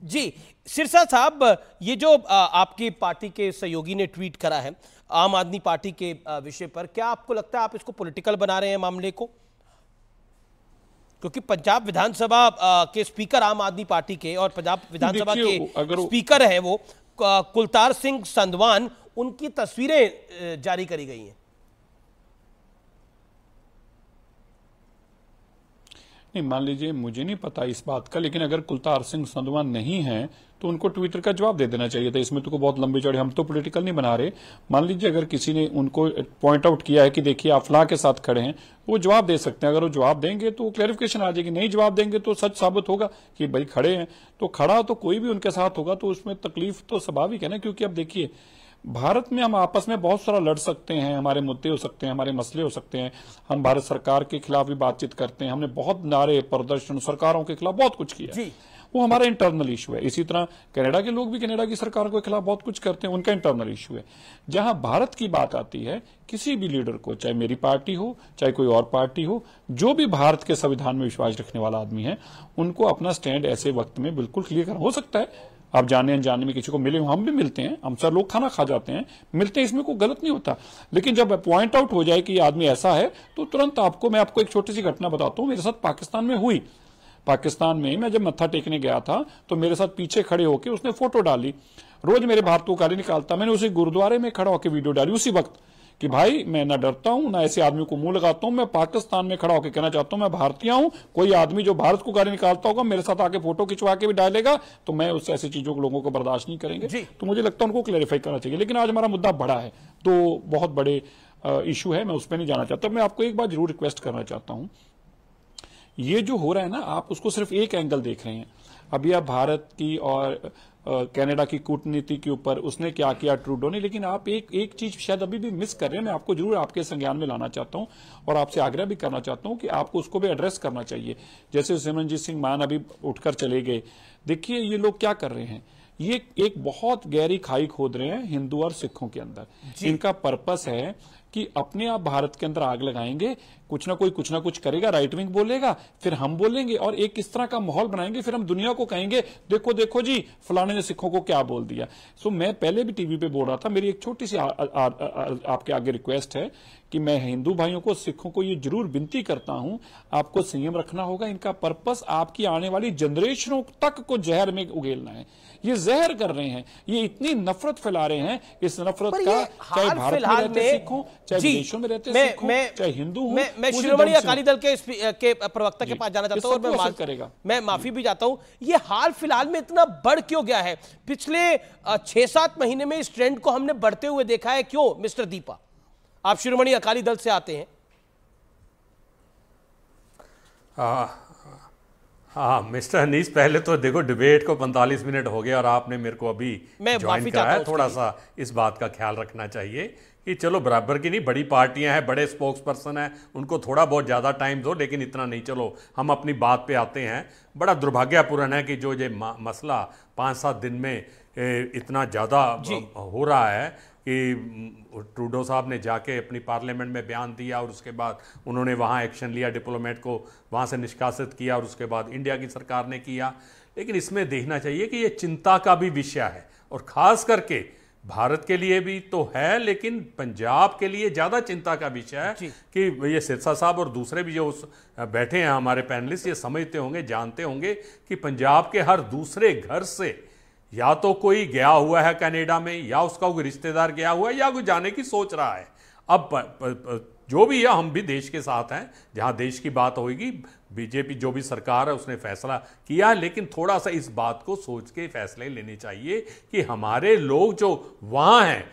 जी सिरसा साहब, ये जो आपकी पार्टी के सहयोगी ने ट्वीट करा है आम आदमी पार्टी के विषय पर, क्या आपको लगता है आप इसको पॉलिटिकल बना रहे हैं मामले को? क्योंकि पंजाब विधानसभा के स्पीकर आम आदमी पार्टी के और पंजाब विधानसभा के स्पीकर हैं वो कुलतार सिंह संधवान, उनकी तस्वीरें जारी करी गई हैं। नहीं, मान लीजिए मुझे नहीं पता इस बात का, लेकिन अगर कुलतार सिंह संधवान नहीं है तो उनको ट्विटर का जवाब दे देना चाहिए था। इसमें तो बहुत लंबी चौड़ी, हम तो पॉलिटिकल नहीं बना रहे। मान लीजिए अगर किसी ने उनको पॉइंट आउट किया है कि देखिए आप फलां के साथ खड़े हैं, वो जवाब दे सकते हैं। अगर वो जवाब देंगे तो क्लैरिफिकेशन आ जाएगी, नहीं जवाब देंगे तो सच साबित होगा कि भाई खड़े हैं। तो खड़ा तो कोई भी उनके साथ होगा, तो उसमें तकलीफ तो स्वाभाविक है ना। क्योंकि अब देखिए भारत में हम आपस में बहुत सारा लड़ सकते हैं, हमारे मुद्दे हो सकते हैं, हमारे मसले हो सकते हैं, हम भारत सरकार के खिलाफ भी बातचीत करते हैं, हमने बहुत नारे प्रदर्शन सरकारों के खिलाफ बहुत कुछ किया है, वो हमारा इंटरनल इशू है। इसी तरह कनाडा के लोग भी कनाडा की सरकार के खिलाफ बहुत कुछ करते हैं, उनका इंटरनल इशू है। जहां भारत की बात आती है, किसी भी लीडर को, चाहे मेरी पार्टी हो चाहे कोई और पार्टी हो, जो भी भारत के संविधान में विश्वास रखने वाला आदमी है, उनको अपना स्टैंड ऐसे वक्त में बिल्कुल क्लियर करना हो सकता है। आप जाने अनजाने में किसी को मिले, हम भी मिलते हैं, हम सब लोग खाना खा जाते हैं, मिलते हैं, इसमें कोई गलत नहीं होता। लेकिन जब पॉइंट आउट हो जाए कि ये आदमी ऐसा है, तो तुरंत मैं आपको एक छोटी सी घटना बताता हूं, मेरे साथ पाकिस्तान में हुई। पाकिस्तान में मैं जब मत्था टेकने गया था तो मेरे साथ पीछे खड़े होकर उसने फोटो डाली। रोज मेरे भारत को गाली निकालता, मैंने उसे गुरुद्वारे में खड़ा होकर वीडियो डाली उसी वक्त कि भाई मैं ना डरता हूं ना ऐसे आदमी को मुंह लगाता हूं, मैं पाकिस्तान में खड़ा होकर कहना चाहता हूं मैं भारतीय हूं। कोई आदमी जो भारत को गाली निकालता होगा, मेरे साथ आके फोटो खिंचवा के भी डालेगा, तो मैं उससे ऐसी चीजों को लोगों को बर्दाश्त नहीं करेंगे। तो मुझे लगता है उनको क्लैरिफाई करना चाहिए। लेकिन आज हमारा मुद्दा बड़ा है, तो बहुत बड़े इशू है, मैं उस पर नहीं जाना चाहता। मैं आपको एक बात जरूर रिक्वेस्ट करना चाहता हूं, ये जो हो रहा है ना, आप उसको सिर्फ एक एंगल देख रहे हैं। अभी आप भारत की और कनाडा की कूटनीति के ऊपर उसने क्या किया ट्रूडो ने, लेकिन आप एक चीज शायद अभी भी मिस कर रहे हैं। मैं आपको जरूर आपके संज्ञान में लाना चाहता हूं और आपसे आग्रह भी करना चाहता हूं कि आपको उसको भी एड्रेस करना चाहिए। जैसे सिमरनजीत सिंह मान अभी उठकर चले गए, देखिए ये लोग क्या कर रहे हैं, ये एक बहुत गहरी खाई खोद रहे हैं हिंदू और सिखों के अंदर। इनका पर्पस है कि अपने आप भारत के अंदर आग लगाएंगे, कुछ ना कुछ करेगा, राइट विंग बोलेगा, फिर हम बोलेंगे और एक इस तरह का माहौल बनाएंगे, फिर हम दुनिया को कहेंगे देखो देखो जी फलाने ने सिखों को क्या बोल दिया। सो मैं पहले भी टीवी पे बोल रहा था, मेरी एक छोटी सी आपके आगे रिक्वेस्ट है कि मैं हिंदू भाइयों को, सिखों को ये जरूर विनती करता हूं, आपको संयम रखना होगा। इनका पर्पस आपकी आने वाली जनरेशनों तक को जहर में उगेलना है। ये जहर कर रहे हैं, ये इतनी नफरत फैला रहे हैं। इस नफरत का चाहे भारत में रहते सिख हो, चाहे विदेशों में रहते सिख हो, चाहे हिंदू हो। मैं शिरोमणि अकाली दल के प्रवक्ता के पास जाना चाहता हूं और मैं माफी भी चाहता हूं, ये हाल फिलहाल में इतना बढ़ क्यों गया है? पिछले 6-7 महीने में इस ट्रेंड को हमने बढ़ते हुए देखा है, क्यों मिस्टर दीपा? आप शिरोमणि अकाली दल से आते हैं। हाँ मिस्टर हनीस, पहले तो देखो डिबेट को 45 मिनट हो गए और आपने मेरे को अभी ज्वाइन कराया है। थोड़ा सा इस बात का ख्याल रखना चाहिए कि चलो बराबर की नहीं, बड़ी पार्टियां हैं, बड़े स्पोक्स पर्सन हैं, उनको थोड़ा बहुत ज़्यादा टाइम दो, लेकिन इतना नहीं। चलो हम अपनी बात पे आते हैं। बड़ा दुर्भाग्यपूर्ण है कि जो ये मसला 5-7 दिन में इतना ज़्यादा हो रहा है कि ट्रूडो साहब ने जाके अपनी पार्लियामेंट में बयान दिया और उसके बाद उन्होंने वहाँ एक्शन लिया, डिप्लोमेट को वहाँ से निष्कासित किया और उसके बाद इंडिया की सरकार ने किया। लेकिन इसमें देखना चाहिए कि ये चिंता का भी विषय है और ख़ास करके भारत के लिए भी तो है, लेकिन पंजाब के लिए ज़्यादा चिंता का विषय है कि ये सिरसा साहब और दूसरे भी जो बैठे हैं हमारे पैनलिस्ट, ये समझते होंगे, जानते होंगे कि पंजाब के हर दूसरे घर से या तो कोई गया हुआ है कनाडा में, या उसका कोई रिश्तेदार गया हुआ है, या कोई जाने की सोच रहा है। अब जो भी है, हम भी देश के साथ हैं, जहां देश की बात होगी। बीजेपी जो भी सरकार है उसने फैसला किया है, लेकिन थोड़ा सा इस बात को सोच के फैसले लेने चाहिए कि हमारे लोग जो वहां हैं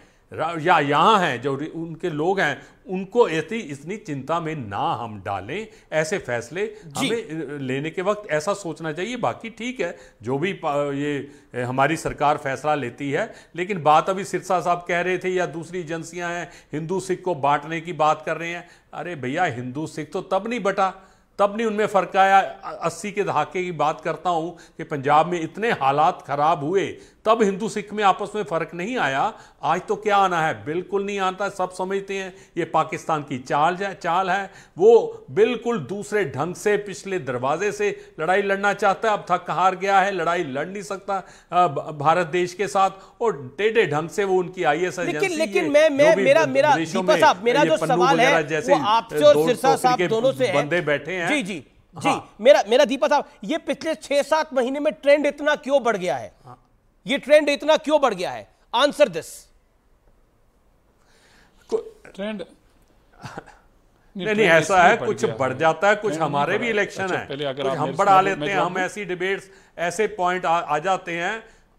या यहाँ हैं, जो उनके लोग हैं, उनको इतनी चिंता में ना हम डालें। ऐसे फैसले हमें लेने के वक्त ऐसा सोचना चाहिए। बाकी ठीक है, जो भी ये हमारी सरकार फैसला लेती है, लेकिन बात अभी सिरसा साहब कह रहे थे या दूसरी एजेंसियां हैं हिंदू सिख को बांटने की बात कर रहे हैं। अरे भैया, हिंदू सिख तो तब नहीं बटा तब नहीं उनमें फर्क आया। 80 के दहाके की बात करता हूं कि पंजाब में इतने हालात खराब हुए, तब हिंदू सिख में आपस में फर्क नहीं आया। आज तो क्या आना है, बिल्कुल नहीं आता। सब समझते हैं ये पाकिस्तान की चाल है। वो बिल्कुल दूसरे ढंग से पिछले दरवाजे से लड़ाई लड़ना चाहता है। अब थक हार गया है, लड़ाई लड़ नहीं सकता भारत देश के साथ, और टेढ़े ढंग से वो उनकी IAS एजेंसी, लेकिन मेरा जो सवाल है वो आपसे और सिरसा साहब दोनों से है। बंदे बैठे हैं जी। हाँ। मेरा दीपक साहब, ये पिछले 6-7 महीने में ट्रेंड इतना क्यों बढ़ गया है? ये ट्रेंड इतना क्यों बढ़ गया है? Answer this. ट्रेंड नहीं ऐसा है, कुछ बढ़ जाता है, कुछ हमारे भी इलेक्शन है, कुछ हम बढ़ा लेते हैं, हम ऐसी डिबेट्स, ऐसे पॉइंट आ जाते हैं,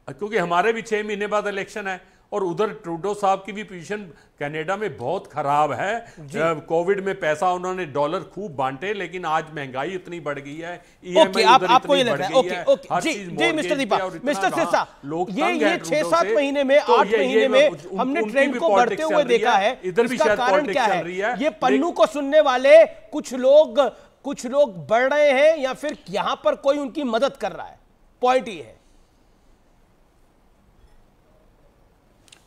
क्योंकि हमारे भी 6 महीने बाद इलेक्शन है। और उधर ट्रूडो साहब की भी पोजीशन कनाडा में बहुत खराब है। कोविड में पैसा उन्होंने डॉलर खूब बांटे, लेकिन आज महंगाई इतनी बढ़ गई है, आपको ये लग रहा है। जी मिस्टर दीपा, मिस्टर सिरसा, ये 6-7 महीने में, 8 महीने में हमने ट्रेंड को बढ़ते हुए देखा है। इधर भी शायद कारण क्या है? ये पन्नू को सुनने वाले कुछ लोग बढ़ रहे हैं या फिर यहां पर कोई उनकी मदद कर रहा है? पॉइंट ये है।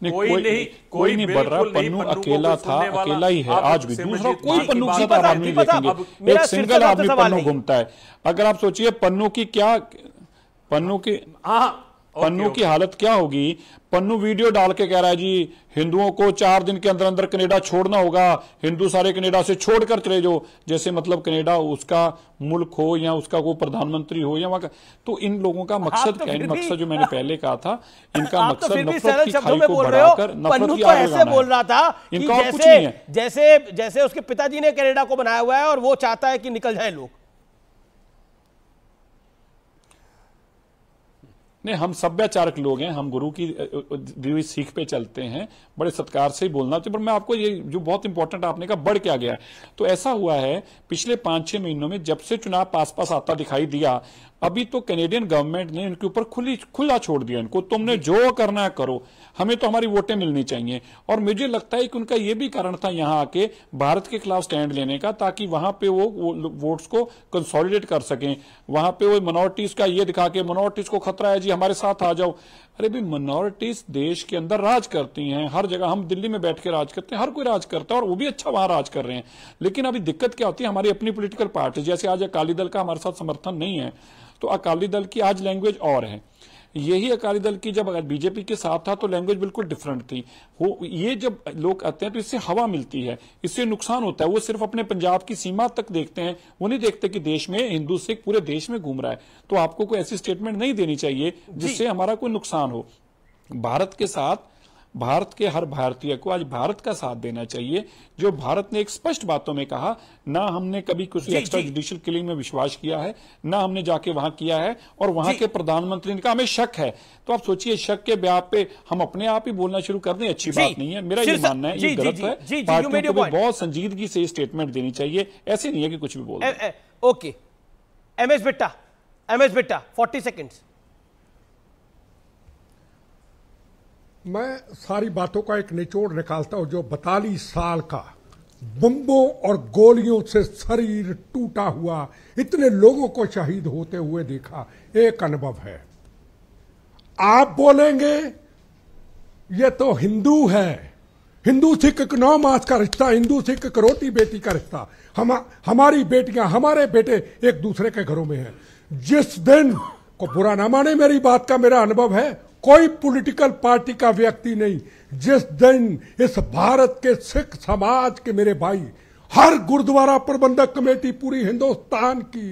कोई नहीं बढ़ रहा। पन्नू अकेला था, अकेला ही है आज भी। दूसरा कोई पन्नू के साथ आप नहीं देखेंगे, एक सिंगल आदमी पन्नू घूमता है। अगर आप सोचिए पन्नू की हालत क्या होगी। पन्नू वीडियो डाल के कह रहा है जी हिंदुओं को 4 दिन के अंदर अंदर कनाडा छोड़ना होगा, हिंदू सारे कनाडा से छोड़कर चले जाओ, जैसे मतलब कनाडा उसका मुल्क हो या उसका कोई प्रधानमंत्री हो या वहां का। तो इन लोगों का मकसद क्या है? मकसद जो मैंने पहले कहा था, इनका मकसद नफरत की खाई को बढ़ाकर नफरत की आग लगाना है। बोल रहा था कि जैसे उसके पिताजी ने कनाडा को बनाया हुआ है और वो चाहता है कि निकल जाए लोग। नहीं, हम सभ्याचारक लोग हैं, हम गुरु की दी हुई सीख पे चलते हैं, बड़े सत्कार से ही बोलना चाहिए। पर मैं आपको ये जो बहुत इंपॉर्टेंट आपने कहा बढ़ क्या गया है, तो ऐसा हुआ है पिछले 5-6 महीनों में जब से चुनाव पास आता दिखाई दिया, अभी तो कैनेडियन गवर्नमेंट ने इनके ऊपर खुला छोड़ दिया। इनको तुमने जो करना है करो, हमें तो हमारी वोटें मिलनी चाहिए। और मुझे लगता है कि उनका यह भी कारण था यहां आके भारत के खिलाफ स्टैंड लेने का, ताकि वहां पे वो वोट्स को कंसोलिडेट कर सकें। वहां पे वो मिनोरिटीज का ये दिखा के मिनोरिटीज को खतरा है जी हमारे साथ आ जाओ। अरे भी मिनोरिटीज देश के अंदर राज करती हैं, हर जगह। हम दिल्ली में बैठ के राज करते हैं, हर कोई राज करता है और वो भी अच्छा वहां राज कर रहे हैं। लेकिन अभी दिक्कत क्या होती है, हमारी अपनी पॉलिटिकल पार्टी, जैसे आज अकाली दल का हमारे साथ समर्थन नहीं है, तो अकाली दल की आज लैंग्वेज और है। यही अकाली दल की जब अगर बीजेपी के साथ था तो लैंग्वेज बिल्कुल डिफरेंट थी। ये जब लोग आते हैं तो इससे हवा मिलती है, इससे नुकसान होता है। वो सिर्फ अपने पंजाब की सीमा तक देखते हैं, वो नहीं देखते कि देश में हिंदू सिख पूरे देश में घूम रहा है। तो आपको कोई ऐसी स्टेटमेंट नहीं देनी चाहिए जिससे हमारा कोई नुकसान हो। भारत के साथ, भारत के हर भारतीय को आज भारत का साथ देना चाहिए। जो भारत ने एक स्पष्ट बातों में कहा, ना हमने कभी किसी एक्स्ट्रा जुडिशियल किलिंग में विश्वास किया है, ना हमने जाके वहां किया है, और वहां के प्रधानमंत्री ने कहा हमें शक है। तो आप सोचिए, शक के ब्याह पे हम अपने आप ही बोलना शुरू कर दें, अच्छी बात नहीं है। मेरा ये मानना है ये गलत है। पार्टियों को बहुत संजीदगी से स्टेटमेंट देनी चाहिए, ऐसे नहीं है कि कुछ भी बोल दें। Okay, MS Bitta 40 seconds. मैं सारी बातों का एक निचोड़ निकालता हूं। जो 42 साल का बम्बों और गोलियों से शरीर टूटा हुआ, इतने लोगों को शहीद होते हुए देखा, एक अनुभव है। आप बोलेंगे ये तो हिंदू है, हिंदू सिख एक 9 मास का रिश्ता, हिंदू सिख एक रोटी बेटी का रिश्ता, हमारी बेटियां हमारे बेटे एक दूसरे के घरों में हैं। जिस दिन को बुरा ना माने मेरी बात का, मेरा अनुभव है, कोई पॉलिटिकल पार्टी का व्यक्ति नहीं, जिस दिन इस भारत के सिख समाज के मेरे भाई, हर गुरुद्वारा प्रबंधक कमेटी पूरी हिंदुस्तान की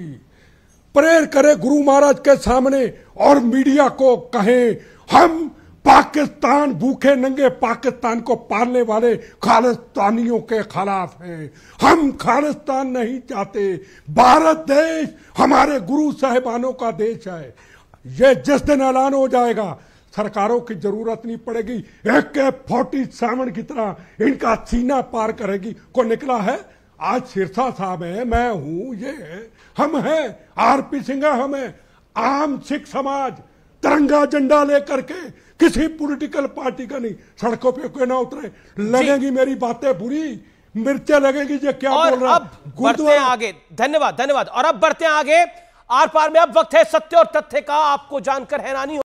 प्रेयर करे गुरु महाराज के सामने और मीडिया को कहें हम पाकिस्तान, भूखे नंगे पाकिस्तान को पालने वाले खालिस्तानियों के खिलाफ हैं। हम खालिस्तान नहीं चाहते, भारत देश हमारे गुरु साहिबानों का देश है। ये जिस दिन ऐलान हो जाएगा, सरकारों की जरूरत नहीं पड़ेगी, AK-47 की तरह इनका सीना पार करेगी। को निकला है आज सिरसा साहब है, मैं हूं, ये है, हम हैं, RP सिंह हम हैं, आम सिख समाज तिरंगा झंडा लेकर के, किसी पॉलिटिकल पार्टी का नहीं, सड़कों पे कोई ना उतरे। लगेगी मेरी बातें बुरी, मिर्चें लगेगी। ये क्या और बोल रहा अब बढ़ते हैं आगे। धन्यवाद धन्यवाद। और अब बढ़ते हैं आगे। आर पार में अब वक्त है सत्य और तथ्य का। आपको जानकर हैरानी